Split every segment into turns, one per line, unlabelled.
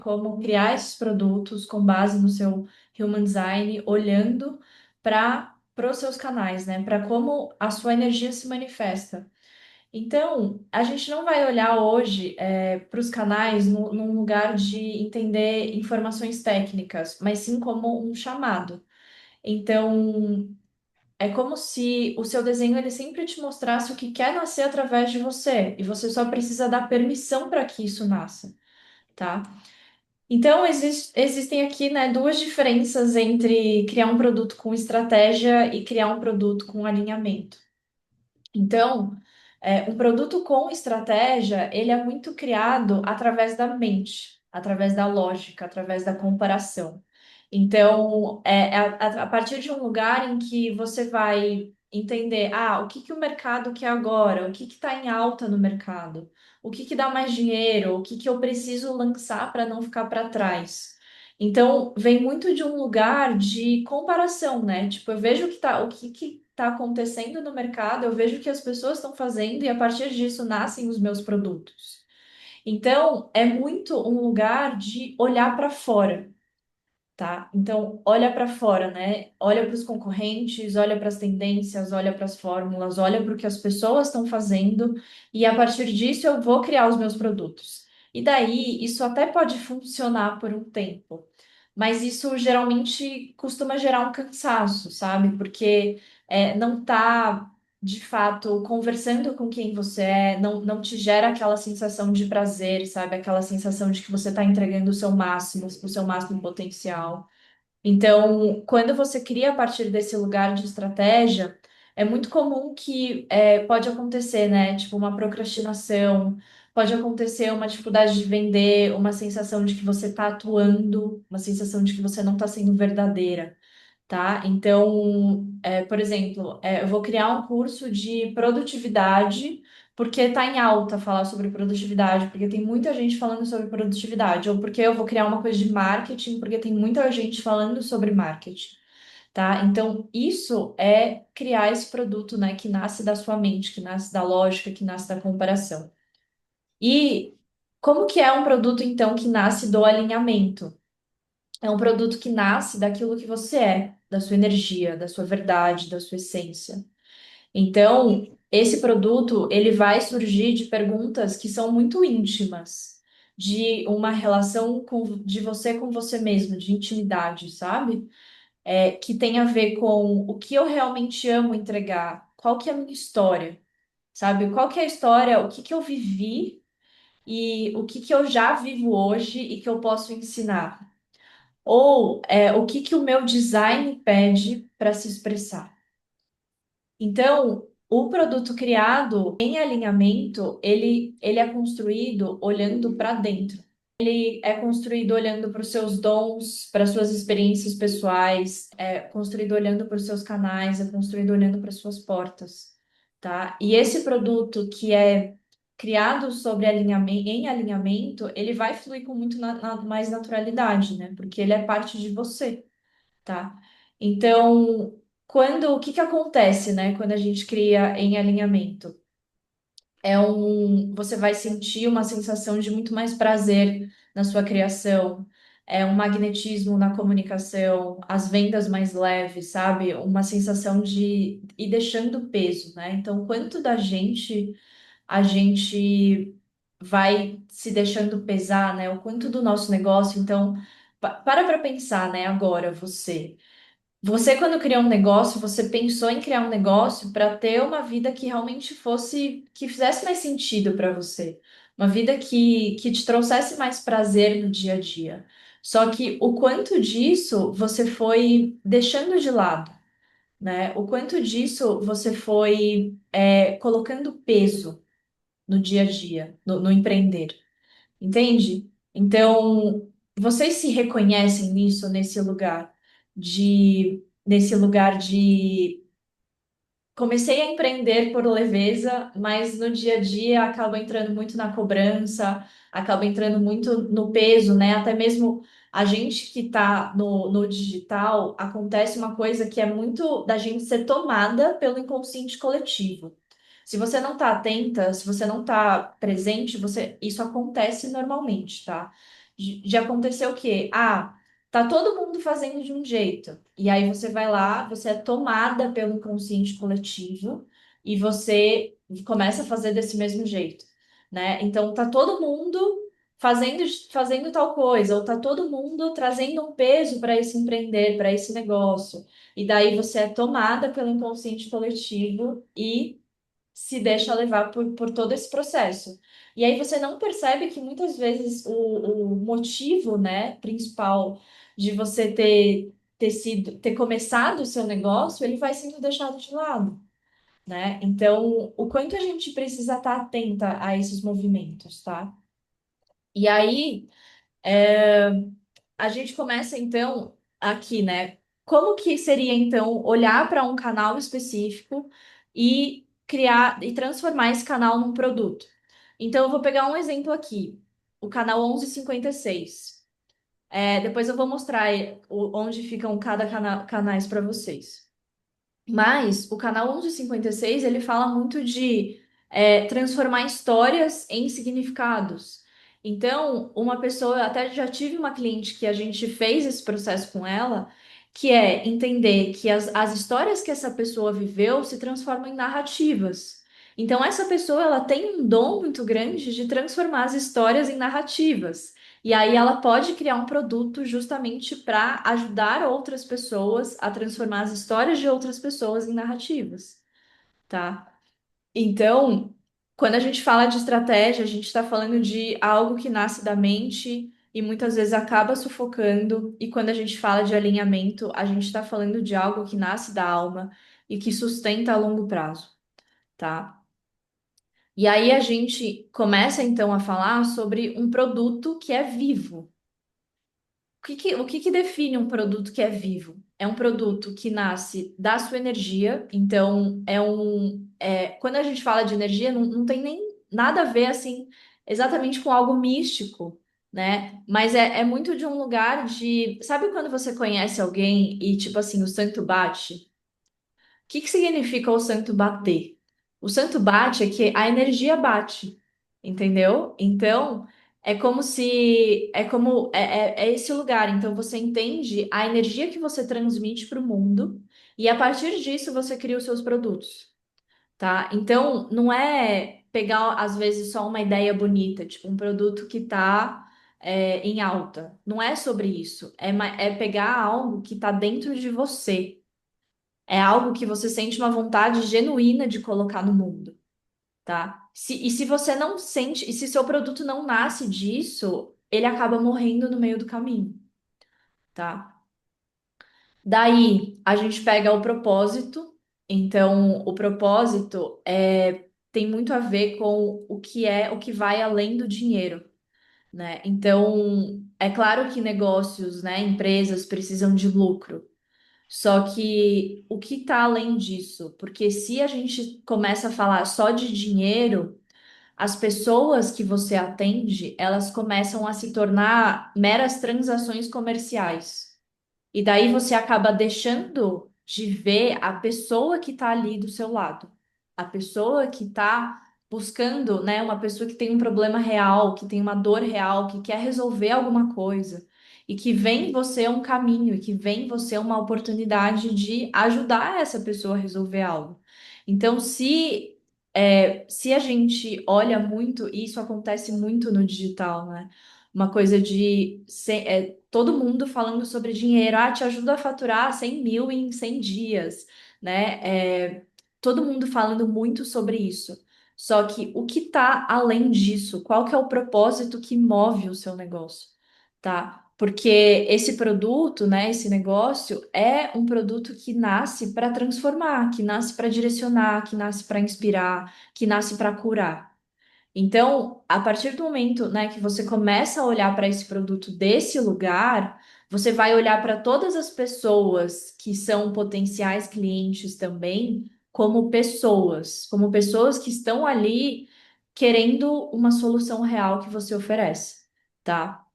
como criar esses produtos com base no seu Human Design, olhando para os seus canais, né? Para como a sua energia se manifesta. Então, a gente não vai olhar hoje para os canais num lugar de entender informações técnicas, mas sim como um chamado. Então, é como se o seu desenho ele sempre te mostrasse o que quer nascer através de você, e você só precisa dar permissão para que isso nasça, tá? Então, existem aqui, né, duas diferenças entre criar um produto com estratégia e criar um produto com alinhamento. Então, um produto com estratégia, ele é muito criado através da mente, através da lógica, através da comparação. Então, a partir de um lugar em que você vai entender, o que que o mercado quer agora, o que está em alta no mercado, o que que dá mais dinheiro, o que que eu preciso lançar para não ficar para trás. Então, vem muito de um lugar de comparação, né? Tipo, eu vejo o que que está acontecendo no mercado, eu vejo o que as pessoas estão fazendo e a partir disso nascem os meus produtos. Então, é muito um lugar de olhar para fora, tá? Então, olha para fora, né? Olha para os concorrentes, olha para as tendências, olha para as fórmulas, olha para o que as pessoas estão fazendo e a partir disso eu vou criar os meus produtos. E daí, isso até pode funcionar por um tempo, mas isso geralmente costuma gerar um cansaço, sabe? Porque não tá de fato conversando com quem você é, não te gera aquela sensação de prazer, sabe? Aquela sensação de que você está entregando o seu máximo potencial. Então, quando você cria a partir desse lugar de estratégia, é muito comum que pode acontecer, né? Tipo, uma procrastinação, pode acontecer uma dificuldade de vender, uma sensação de que você está atuando, uma sensação de que você não está sendo verdadeira, tá? Então, por exemplo, eu vou criar um curso de produtividade, porque está em alta falar sobre produtividade, porque tem muita gente falando sobre produtividade, ou porque eu vou criar uma coisa de marketing, porque tem muita gente falando sobre marketing, tá? Então, isso é criar esse produto, né, que nasce da sua mente, que nasce da lógica, que nasce da comparação. E como que é um produto, então, que nasce do alinhamento? É um produto que nasce daquilo que você é, da sua energia, da sua verdade, da sua essência. Então, esse produto, ele vai surgir de perguntas que são muito íntimas, de uma relação de você com você mesmo, de intimidade, sabe? Que tem a ver com o que eu realmente amo entregar, qual que é a minha história, sabe? Qual que é a história, o que que eu vivi e o que que eu já vivo hoje e que eu posso ensinar. Ou o que que o meu design pede para se expressar. Então, o produto criado em alinhamento, ele é construído olhando para dentro. Ele é construído olhando para os seus dons, para as suas experiências pessoais, é construído olhando para os seus canais, é construído olhando para as suas portas, tá? E esse produto que é criado sobre alinhamento, em alinhamento, ele vai fluir com muito mais naturalidade, né? Porque ele é parte de você, tá? Então, o que que acontece, né, quando a gente cria em alinhamento? Você vai sentir uma sensação de muito mais prazer na sua criação, um magnetismo na comunicação, as vendas mais leves, sabe? Uma sensação de ir deixando peso, né? Então, quanto da gente a gente vai se deixando pesar, né? O quanto do nosso negócio, então, para pensar, né, agora você. Você, quando criou um negócio, você pensou em criar um negócio para ter uma vida que realmente fosse, que fizesse mais sentido para você. Uma vida que te trouxesse mais prazer no dia a dia. Só que o quanto disso você foi deixando de lado, né? O quanto disso você foi colocando peso no dia a dia, no empreender. Entende? Então, vocês se reconhecem nisso, nesse lugar de comecei a empreender por leveza, mas no dia a dia acaba entrando muito na cobrança, acaba entrando muito no peso, né? Até mesmo a gente que está no digital, acontece uma coisa que é muito da gente ser tomada pelo inconsciente coletivo. Se você não está atenta, se você não está presente, isso acontece normalmente, tá? de acontecer o quê? Ah, tá todo mundo fazendo de um jeito. E aí você vai lá, você é tomada pelo inconsciente coletivo e você começa a fazer desse mesmo jeito, né? Então tá todo mundo fazendo tal coisa, ou tá todo mundo trazendo um peso para esse empreender, para esse negócio. E daí você é tomada pelo inconsciente coletivo e se deixa levar por todo esse processo. E aí você não percebe que muitas vezes o motivo, né, principal de você ter começado o seu negócio, ele vai sendo deixado de lado, né? Então, o quanto a gente precisa estar atenta a esses movimentos, tá? E aí, a gente começa então aqui, né? Como que seria então olhar para um canal específico e criar e transformar esse canal num produto? Então, eu vou pegar um exemplo aqui, o canal 1156. Depois eu vou mostrar onde ficam cada canais para vocês. Mas o canal 1156 ele fala muito de transformar histórias em significados. Então, uma pessoa, eu até já tive uma cliente que a gente fez esse processo com ela, que é entender que as histórias que essa pessoa viveu se transformam em narrativas. Então, essa pessoa ela tem um dom muito grande de transformar as histórias em narrativas. E aí ela pode criar um produto justamente para ajudar outras pessoas a transformar as histórias de outras pessoas em narrativas, tá? Então, quando a gente fala de estratégia, a gente está falando de algo que nasce da mente e muitas vezes acaba sufocando. E quando a gente fala de alinhamento, a gente está falando de algo que nasce da alma e que sustenta a longo prazo, tá? E aí a gente começa então a falar sobre um produto que é vivo. O que que define um produto que é vivo? É um produto que nasce da sua energia, então quando a gente fala de energia, não tem nem nada a ver assim exatamente com algo místico, né? Mas é muito de um lugar de, sabe quando você conhece alguém e tipo assim, o santo bate? Que significa o santo bater? O santo bate é que a energia bate, entendeu? Então, é esse lugar. Então, você entende a energia que você transmite para o mundo e a partir disso você cria os seus produtos, tá? Então, não é pegar, às vezes, só uma ideia bonita, tipo um produto que está em alta. Não é sobre isso. É pegar algo que está dentro de você. É algo que você sente uma vontade genuína de colocar no mundo, tá? E se você não sente, e se seu produto não nasce disso, ele acaba morrendo no meio do caminho, tá? Daí a gente pega o propósito. Então, o propósito tem muito a ver com o que vai além do dinheiro, né? Então, é claro que negócios, né, empresas precisam de lucro. Só que o que está além disso? Porque se a gente começa a falar só de dinheiro, as pessoas que você atende, elas começam a se tornar meras transações comerciais. E daí você acaba deixando de ver a pessoa que está ali do seu lado, a pessoa que está buscando, né, uma pessoa que tem um problema real, que tem uma dor real, que quer resolver alguma coisa e que vê em você um caminho, e que vê em você uma oportunidade de ajudar essa pessoa a resolver algo. Então, se a gente olha muito, e isso acontece muito no digital, né? Uma coisa de todo mundo falando sobre dinheiro, te ajuda a faturar 100 mil em 100 dias, né? Todo mundo falando muito sobre isso. Só que o que está além disso? Qual que é o propósito que move o seu negócio, tá? Porque esse produto, né, esse negócio é um produto que nasce para transformar, que nasce para direcionar, que nasce para inspirar, que nasce para curar. Então, a partir do momento, né, que você começa a olhar para esse produto desse lugar, você vai olhar para todas as pessoas que são potenciais clientes também, como pessoas que estão ali querendo uma solução real que você oferece, tá?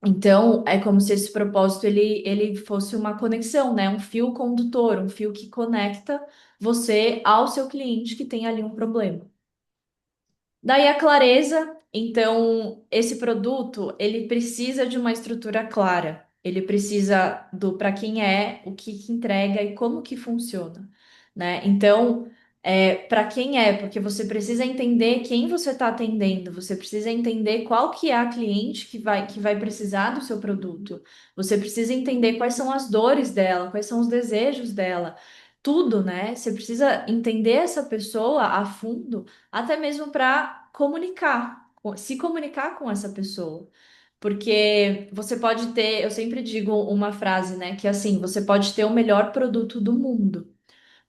Então, é como se esse propósito ele fosse uma conexão, né? Um fio condutor, um fio que conecta você ao seu cliente que tem ali um problema. Daí a clareza. Então, esse produto, ele precisa de uma estrutura clara. Ele precisa do para quem é, o que que entrega e como que funciona, né? Então, para quem é, porque você precisa entender quem você está atendendo, você precisa entender qual que é a cliente que vai precisar do seu produto. Você precisa entender quais são as dores dela, quais são os desejos dela. Tudo, né? Você precisa entender essa pessoa a fundo, até mesmo para se comunicar com essa pessoa. Porque você pode ter, eu sempre digo uma frase, né, que é assim, você pode ter o melhor produto do mundo,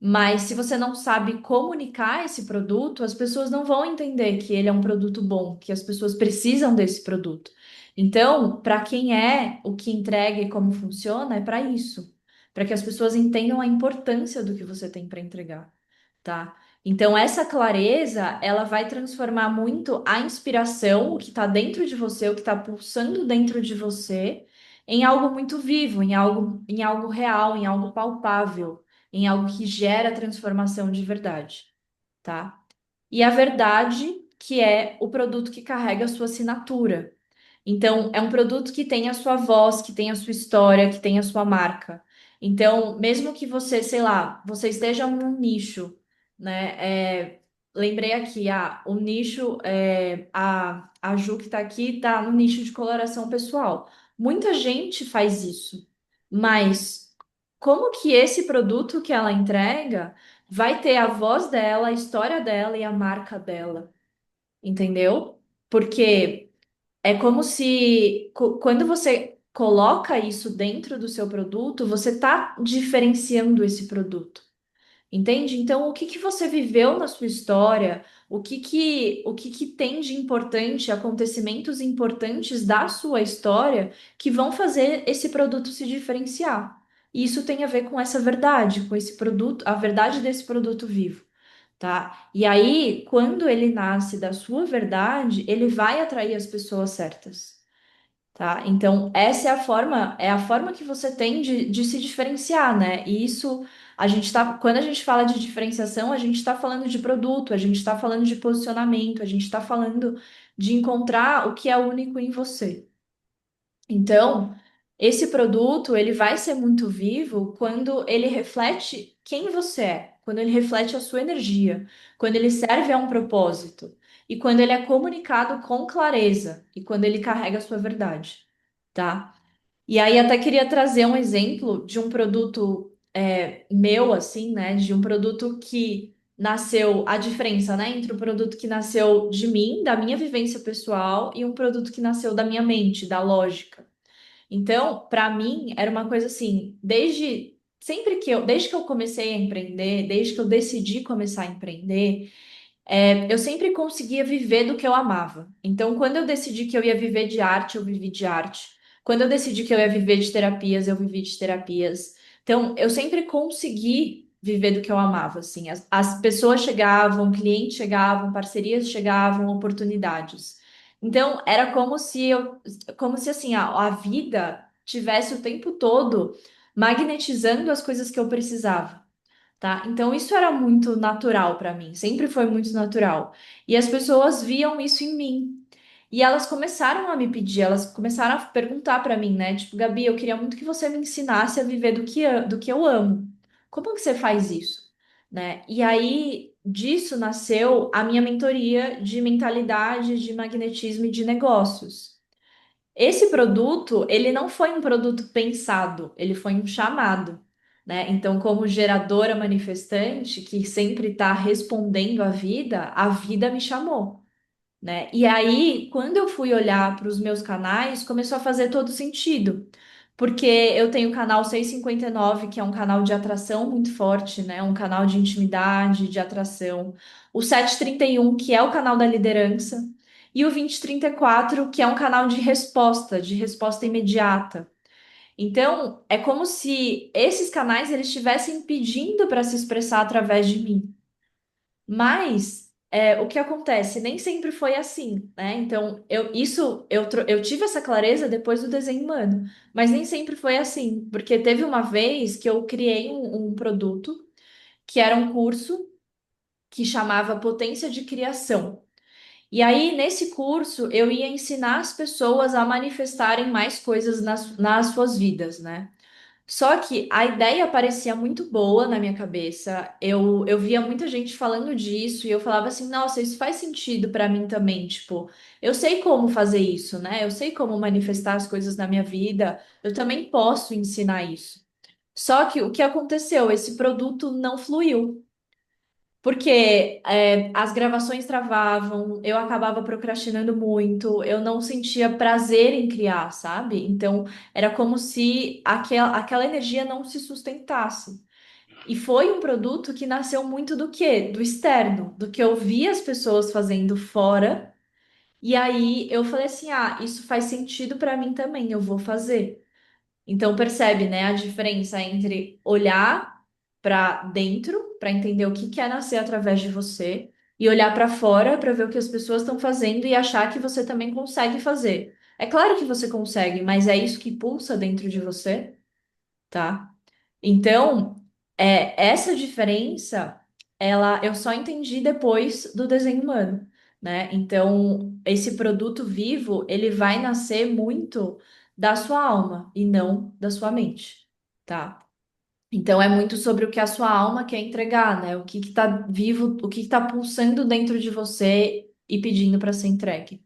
mas se você não sabe comunicar esse produto, as pessoas não vão entender que ele é um produto bom, que as pessoas precisam desse produto. Então, para quem é, o que entrega e como funciona, é para isso, para que as pessoas entendam a importância do que você tem para entregar, tá? Então, essa clareza, ela vai transformar muito a inspiração, o que está dentro de você, o que está pulsando dentro de você, em algo muito vivo, em algo real, em algo palpável, em algo que gera transformação de verdade, tá? E a verdade, que é o produto que carrega a sua assinatura. Então, é um produto que tem a sua voz, que tem a sua história, que tem a sua marca. Então, mesmo que você, sei lá, você esteja num nicho, né? Lembrei aqui, o nicho, a Ju que tá aqui, tá no nicho de coloração pessoal. Muita gente faz isso, mas como que esse produto que ela entrega vai ter a voz dela, a história dela e a marca dela? Entendeu? Porque é como se quando você coloca isso dentro do seu produto, você está diferenciando esse produto. Entende? Então, o que que você viveu na sua história? O que que tem de importante, acontecimentos importantes da sua história que vão fazer esse produto se diferenciar? E isso tem a ver com essa verdade, com esse produto, a verdade desse produto vivo, tá? E aí, quando ele nasce da sua verdade, ele vai atrair as pessoas certas. Tá? Então, essa é a forma que você tem de se diferenciar, né? E isso, quando a gente fala de diferenciação, a gente está falando de produto, a gente está falando de posicionamento, a gente está falando de encontrar o que é único em você. Então, esse produto, ele vai ser muito vivo quando ele reflete quem você é, quando ele reflete a sua energia, quando ele serve a um propósito e quando ele é comunicado com clareza e quando ele carrega a sua verdade, tá? E aí até queria trazer um exemplo de um produto meu, assim, né? De um produto que nasceu, a diferença, né? Entre um produto que nasceu de mim, da minha vivência pessoal, e um produto que nasceu da minha mente, da lógica. Então, para mim, era uma coisa assim, desde que eu comecei a empreender, desde que eu decidi começar a empreender, eu sempre conseguia viver do que eu amava. Então, quando eu decidi que eu ia viver de arte, eu vivi de arte. Quando eu decidi que eu ia viver de terapias, eu vivi de terapias. Então, eu sempre consegui viver do que eu amava, assim. As pessoas chegavam, clientes chegavam, parcerias chegavam, oportunidades. Então, era como se assim, a vida tivesse o tempo todo magnetizando as coisas que eu precisava, tá? Então isso era muito natural para mim, sempre foi muito natural. E as pessoas viam isso em mim. E elas começaram a me pedir, elas começaram a perguntar para mim, né? Tipo, Gabi, eu queria muito que você me ensinasse a viver do que eu amo. Como que você faz isso? Né? E aí disso nasceu a minha mentoria de mentalidade, de magnetismo e de negócios. Esse produto, ele não foi um produto pensado, ele foi um chamado, né? Então, como geradora manifestante que sempre está respondendo à vida me chamou, né? E aí, quando eu fui olhar para os meus canais, começou a fazer todo sentido. Porque eu tenho o canal 659, que é um canal de atração muito forte, né? Um canal de intimidade, de atração. O 731, que é o canal da liderança. E o 2034, que é um canal de resposta imediata. Então, é como se esses canais eles estivessem pedindo para se expressar através de mim. Mas o que acontece? Nem sempre foi assim, né? Então, eu tive essa clareza depois do desenho humano, mas nem sempre foi assim, porque teve uma vez que eu criei um produto que era um curso que chamava Potência de Criação. E aí, nesse curso, eu ia ensinar as pessoas a manifestarem mais coisas nas suas vidas, né? Só que a ideia parecia muito boa na minha cabeça. Eu via muita gente falando disso e eu falava assim: nossa, isso faz sentido pra mim também. Tipo, eu sei como fazer isso, né? Eu sei como manifestar as coisas na minha vida. Eu também posso ensinar isso. Só que o que aconteceu? Esse produto não fluiu. Porque as gravações travavam, eu acabava procrastinando muito, eu não sentia prazer em criar, sabe? Então, era como se aquela energia não se sustentasse. E foi um produto que nasceu muito do quê? Do externo, do que eu via as pessoas fazendo fora, e aí eu falei assim: ah, isso faz sentido para mim também, eu vou fazer. Então percebe, né, a diferença entre olhar para dentro, para entender o que quer nascer através de você, e olhar para fora para ver o que as pessoas estão fazendo e achar que você também consegue fazer. É claro que você consegue, mas é isso que pulsa dentro de você, tá? Então, essa diferença, ela eu só entendi depois do desenho humano, né? Então, esse produto vivo, ele vai nascer muito da sua alma e não da sua mente, tá? Então, é muito sobre o que a sua alma quer entregar, né? O que que tá vivo, o que que tá pulsando dentro de você e pedindo para ser entregue.